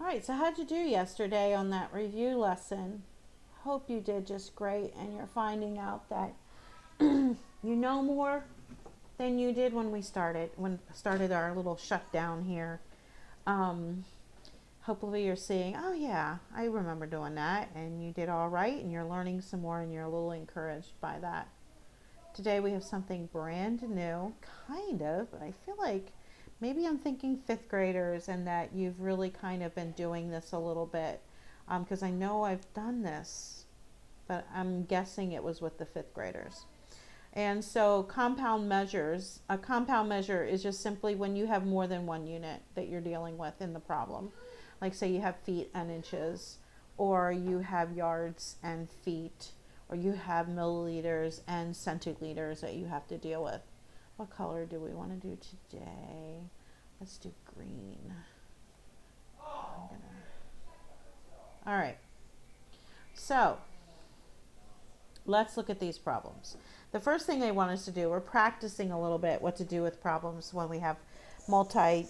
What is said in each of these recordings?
All right, so how'd you do yesterday on that review lesson? Hope you did just great and you're finding out that you know more than you did when we started our little shutdown here. Um, Hopefully you're seeing, oh yeah, I remember doing that, and you did all right and you're learning some more and you're a little encouraged by that. Today we have something brand new, kind of, but I feel like maybe I'm thinking fifth graders and that you've really kind of been doing this a little bit, because I know I've done this, but I'm guessing it was with the fifth graders. And so compound measures, a compound measure is just simply when you have more than one unit that you're dealing with in the problem. Like say you have feet and inches, or you have yards and feet, or you have milliliters and centiliters that you have to deal with. What color do we want to do today? Let's do green. All right. So let's look at these problems. The first thing they want us to do, we're practicing a little bit what to do with problems when we have multi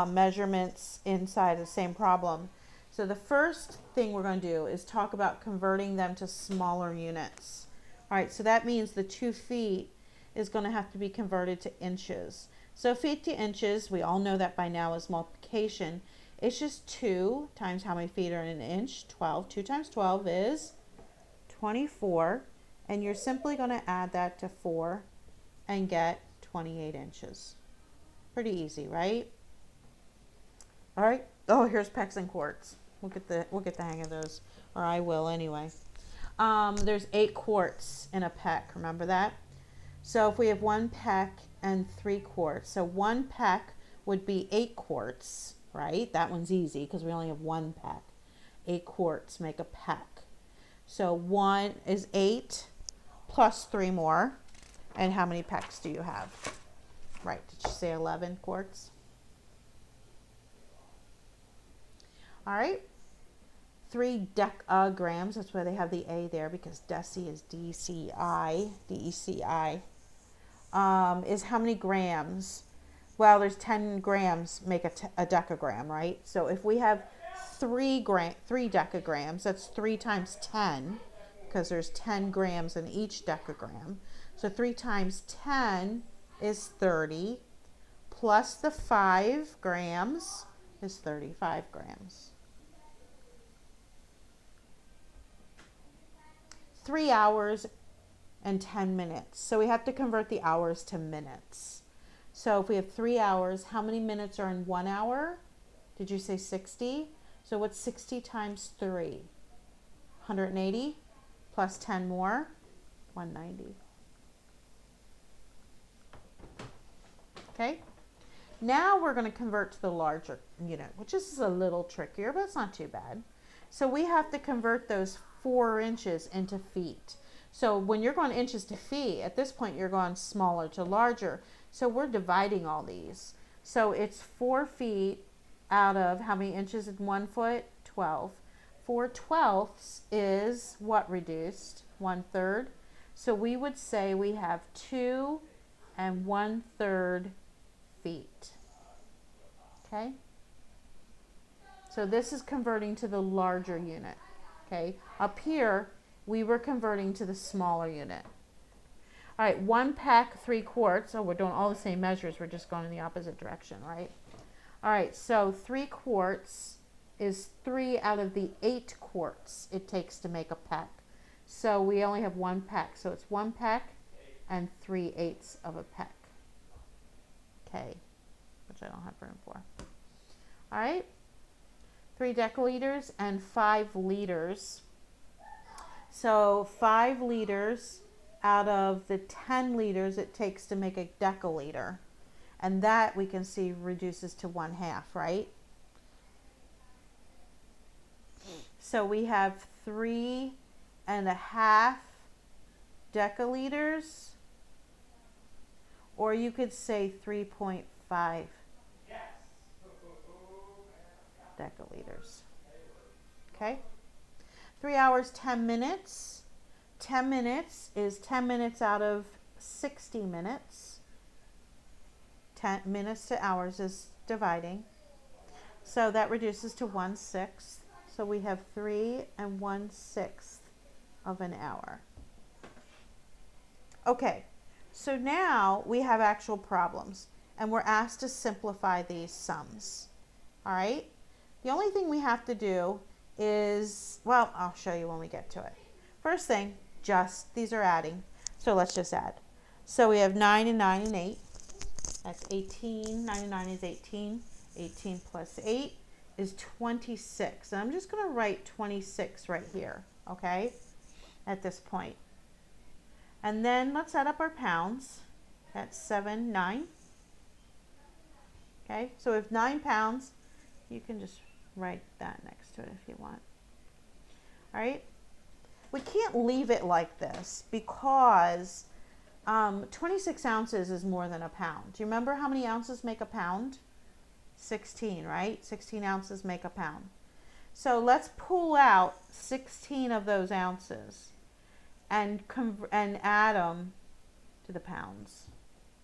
measurements inside the same problem. So the first thing we're going to do is talk about converting them to smaller units. All right, so that means the 2 feet is going to have to be converted to inches. So feet to inches, we all know that by now is multiplication. It's just 2 times how many feet are in an inch? 12. 2 times 12 is 24. And you're simply going to add that to 4 and get 28 inches. Pretty easy, right? All right. Oh, here's pecks and quarts. We'll get the hang of those, or I will anyway. There's 8 quarts in a peck. Remember that? So if we have 1 peck and 3 quarts, so 1 peck would be 8 quarts, right? That one's easy because we only have 1 peck. 8 quarts make a peck. So 1 is 8 plus 3 more. And how many pecks do you have? Right. Did you say 11 quarts? All right. 3 decagrams. That's why they have the A there, because deci is DCI. DECI. Is how many grams? Well, there's 10 grams make a decagram, right? So if we have 3 decagrams, that's 3 times 10, because there's 10 grams in each decagram. So 3 times 10 is 30, plus the 5 grams is 35 grams. 3 hours and 10 minutes. So we have to convert the hours to minutes. So if we have 3 hours, how many minutes are in 1 hour? Did you say 60? So what's 60 times 3? 180 plus 10 more, 190. Okay. Now we're going to convert to the larger unit, which is a little trickier, but it's not too bad. So we have to convert those 4 inches into feet. So when you're going inches to feet, at this point you're going smaller to larger. So we're dividing all these. So it's 4 feet out of how many inches in 1 foot? 12. 4/12 is what reduced? 1/3. So we would say we have 2 1/3 feet. Okay? So this is converting to the larger unit. Okay? Up here, we were converting to the smaller unit. All right, 1 peck, 3 quarts. Oh, we're doing all the same measures. We're just going in the opposite direction, right? All right, so 3 quarts is 3 out of the 8 quarts it takes to make a peck. So we only have 1 peck. So it's 1 peck and 3/8 of a peck. Okay, which I don't have room for. All right, 3 deciliters and 5 liters. So 5 liters out of the 10 liters it takes to make a deciliter. And that we can see reduces to 1/2, right? So we have 3.5 deciliters, or you could say 3.5 deciliters. Okay? 3 hours, 10 minutes. 10 minutes is 10 minutes out of 60 minutes. 10 minutes to hours is dividing. So that reduces to 1/6. So we have 3 1/6 of an hour. Okay, so now we have actual problems and we're asked to simplify these sums. All right, the only thing we have to do is, well, I'll show you when we get to it. First thing, just these are adding. So let's just add. So we have 9 and 9 and 8. That's 18. 9 and 9 is 18. 18 plus 8 is 26. And I'm just going to write 26 right here, okay, at this point. And then let's add up our pounds. That's 7, 9. Okay, so we have 9 pounds. You can just write that next to it if you want. All right, we can't leave it like this because 26 ounces is more than a pound. Do you remember how many ounces make a pound? 16, right? 16 ounces make a pound. So let's pull out 16 of those ounces and add them to the pounds.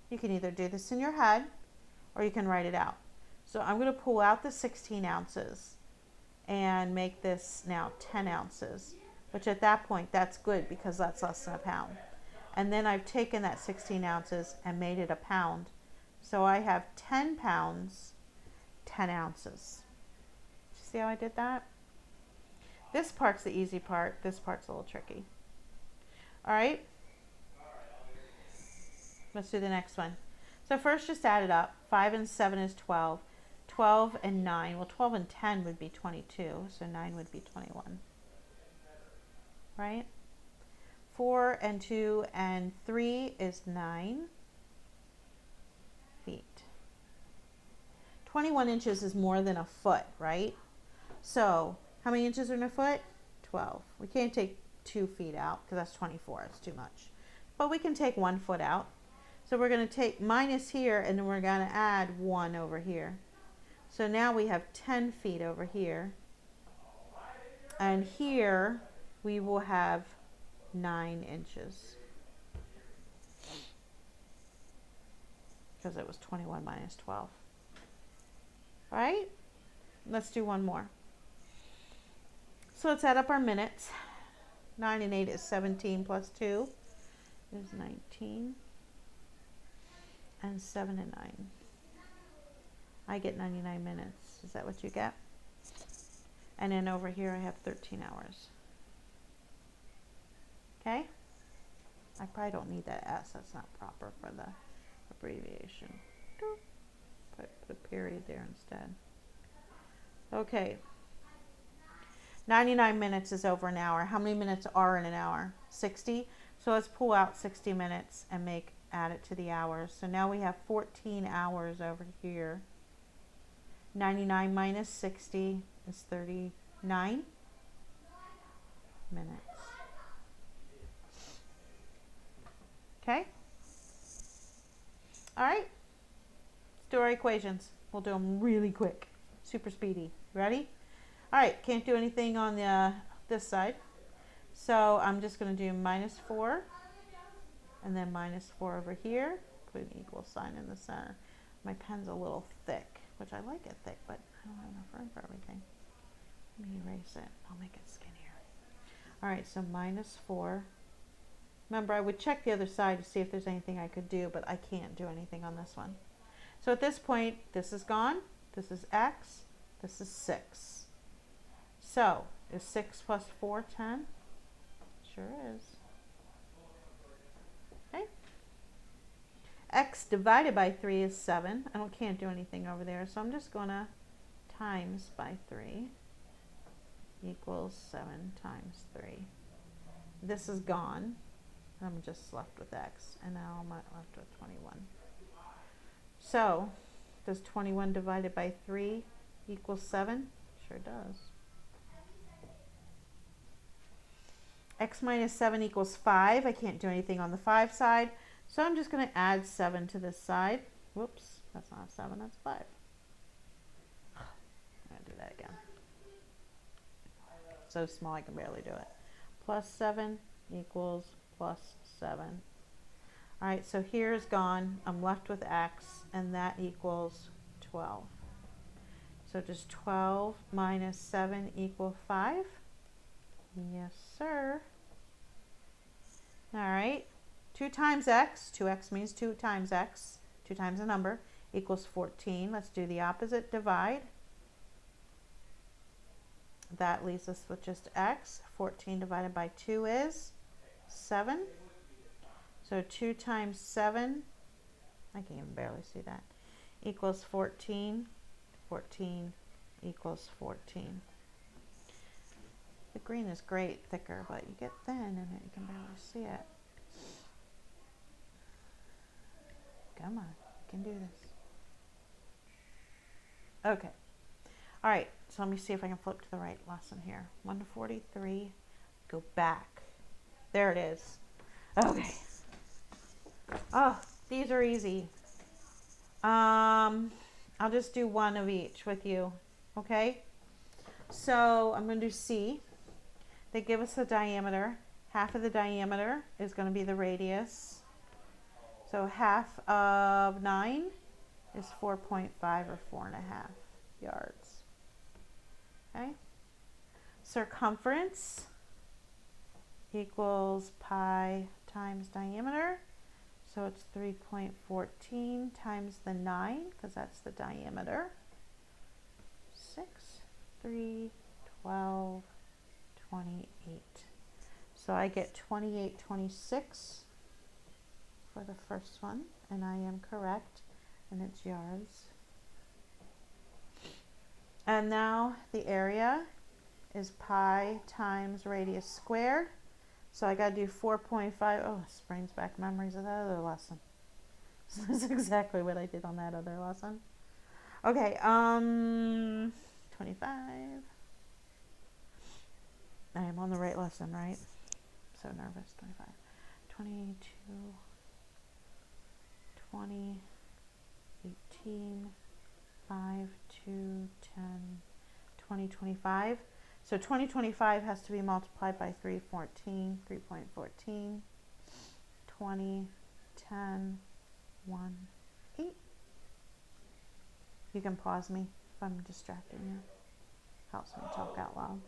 You can either do this in your head or you can write it out. So I'm going to pull out the 16 ounces and make this now 10 ounces, which at that point, that's good because that's less than a pound. And then I've taken that 16 ounces and made it a pound. So I have 10 pounds, 10 ounces. See how I did that? This part's the easy part. This part's a little tricky. All right. Let's do the next one. So first just add it up. 5 and 7 is 12. 12 and 9. Well, 12 and 10 would be 22. So 9 would be 21. Right? 4 and 2 and 3 is 9 feet. 21 inches is more than a foot, right? So how many inches are in a foot? 12. We can't take 2 feet out because that's 24. It's too much. But we can take 1 foot out. So we're going to take minus here and then we're going to add 1 over here. So now we have 10 feet over here. And here we will have 9 inches. Because it was 21 minus 12. All right? Let's do one more. So let's add up our minutes. 9 and 8 is 17 plus 2 is 19. And 7 and 9. I get 99 minutes. Is that what you get? And then over here I have 13 hours. Okay? I probably don't need that S. That's not proper for the abbreviation. Put a period there instead. Okay. 99 minutes is over an hour. How many minutes are in an hour? 60. So let's pull out 60 minutes and add it to the hours. So now we have 14 hours over here. 99 minus 60 is 39 minutes. Okay? All right. Let's do our equations. We'll do them really quick. Super speedy. Ready? All right. Can't do anything on this side. So I'm just going to do minus 4. And then minus 4 over here. Put an equal sign in the center. My pen's a little thick, which I like it thick, but I don't have enough room for everything. Let me erase it. I'll make it skinnier. All right, so minus 4. Remember, I would check the other side to see if there's anything I could do, but I can't do anything on this one. So at this point, this is gone. This is x. This is 6. So is 6 plus 4 10? Sure is. Okay. X divided by 3 is 7. I can't do anything over there, so I'm just going to times by 3 equals 7 times 3. This is gone. I'm just left with x, and now I'm left with 21. So, does 21 divided by 3 equal 7? Sure does. X minus 7 equals 5. I can't do anything on the 5 side, so I'm just going to add 7 to this side. Whoops, that's not 7, that's 5. I'm going to do that again. So small I can barely do it. Plus 7 equals plus 7. All right, so here's gone. I'm left with x, and that equals 12. So does 12 minus 7 equal 5? Yes, sir. All right. 2 times x, 2x means 2 times x, 2 times a number, equals 14. Let's do the opposite, divide. That leaves us with just x. 14 divided by 2 is 7. So 2 times 7, I can even barely see that, equals 14. 14 equals 14. The green is great, thicker, but you get thin and you can barely see it. Come on, you can do this. Okay. All right, so let me see if I can flip to the right lesson here. 143, go back. There it is. Okay. Oh, these are easy. I'll just do one of each with you, okay? So I'm going to do C. They give us the diameter. Half of the diameter is going to be the radius. So half of 9 is 4.5 or 4.5 yards. Okay. Circumference equals pi times diameter. So it's 3.14 times the 9, because that's the diameter. 6, 3, 12, 28. So I get 28.26 for the first one, and I am correct, and it's yards. And now the area is pi times radius squared. So I got to do 4.5. Oh, this brings back memories of that other lesson. So this is exactly what I did on that other lesson. Okay, 25. I am on the right lesson, right? So nervous. 25, 22, 20, 18, 5, 2, 10, 20, 25. So 2025 has to be multiplied by 3.14, 20, 10, 1, 8. You can pause me if I'm distracting you. Helps me talk out loud.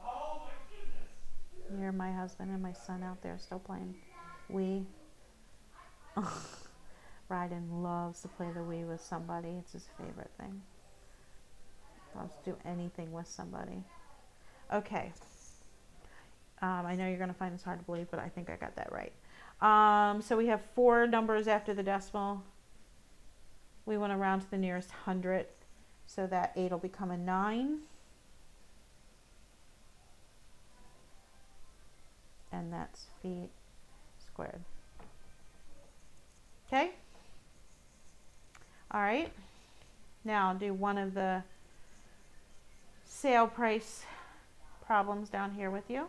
Oh my goodness! You're my husband and my son out there still playing Wii. Ryden loves to play the Wii with somebody. It's his favorite thing. Loves to do anything with somebody. Okay. I know you're going to find this hard to believe, but I think I got that right. So we have 4 numbers after the decimal. We want to round to the nearest hundredth. So that 8 will become a 9. And that's feet squared. Okay? All right. Now I'll do one of the sale price problems down here with you.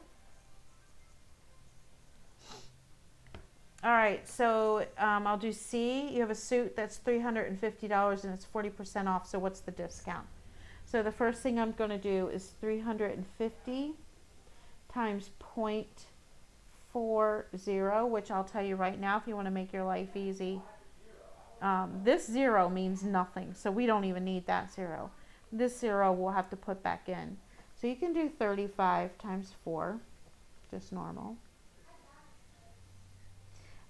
All right, so I'll do C. You have a suit that's $350 and it's 40% off, so what's the discount? So the first thing I'm going to do is 350 times 0.40, which I'll tell you right now if you want to make your life easy. This 0 means nothing, so we don't even need that 0. This 0 we'll have to put back in. So you can do 35 times 4, just normal.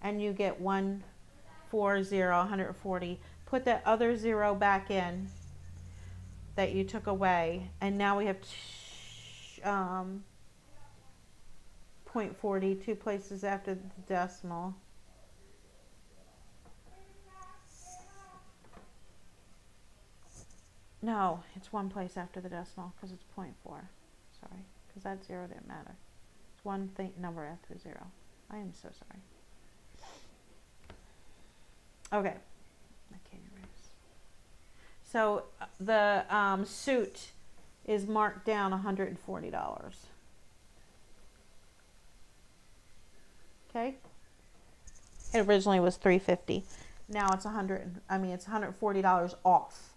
And you get 140. Put that other 0 back in that you took away, and now we have 0.40, 2 places after the decimal. No, it's 1 place after the decimal because it's 0.4. Sorry, because that 0 didn't matter. It's one number after 0. I am so sorry. Okay, I can't erase. So the suit is marked down $140. Okay. It originally was $350. Now it's it's $140 off.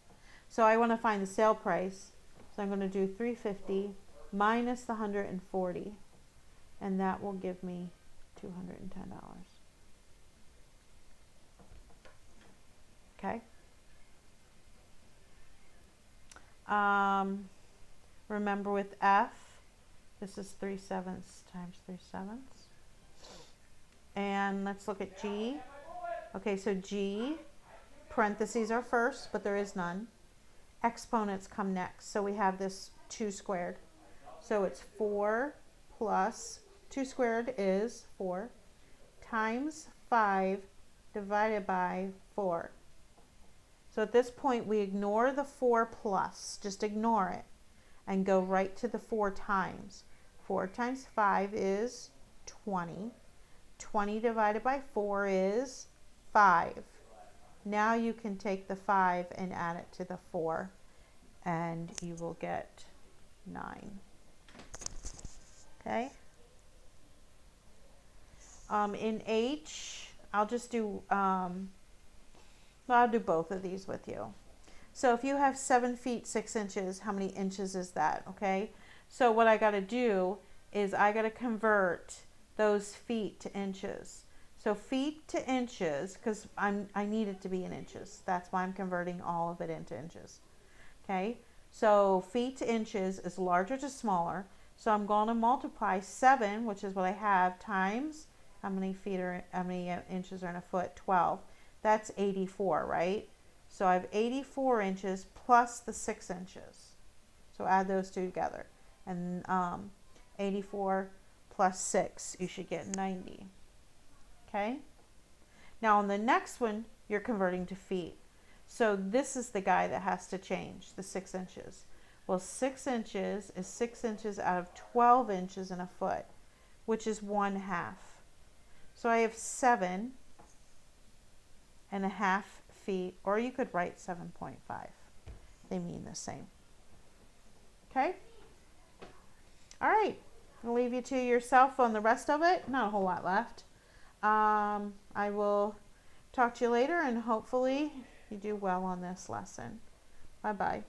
So I want to find the sale price. So I'm going to do $350 minus the $140, and that will give me $210. Okay. Remember with F, this is 3/7 times 3/7. And let's look at G. Okay, so G, parentheses are first, but there is none. Exponents come next. So we have this 2 squared. So it's 4 plus 2 squared is 4 times 5 divided by 4. So at this point we ignore the 4 plus, just ignore it, and go right to the 4 times. 4 times 5 is 20. 20 divided by 4 is 5. Now you can take the 5 and add it to the 4, and you will get 9. Okay. In H, I'll just do, I'll do both of these with you. So if you have 7 feet 6 inches, how many inches is that? Okay. So what I got to do is I got to convert those feet to inches. So feet to inches, because I need it to be in inches. That's why I'm converting all of it into inches. Okay. So feet to inches is larger to smaller. So I'm going to multiply 7, which is what I have, times how many inches are in a foot? 12. That's 84, right? So I have 84 inches plus the 6 inches. So add those two together. And 84 plus 6, you should get 90. Okay? Now on the next one, you're converting to feet. So this is the guy that has to change, the 6 inches. Well, 6 inches is 6 inches out of 12 inches in a foot, which is 1/2. So I have 7.5 feet, or you could write 7.5. They mean the same. Okay? All right. I'll leave you to yourself on the rest of it. Not a whole lot left. I will talk to you later, and hopefully you do well on this lesson. Bye-bye.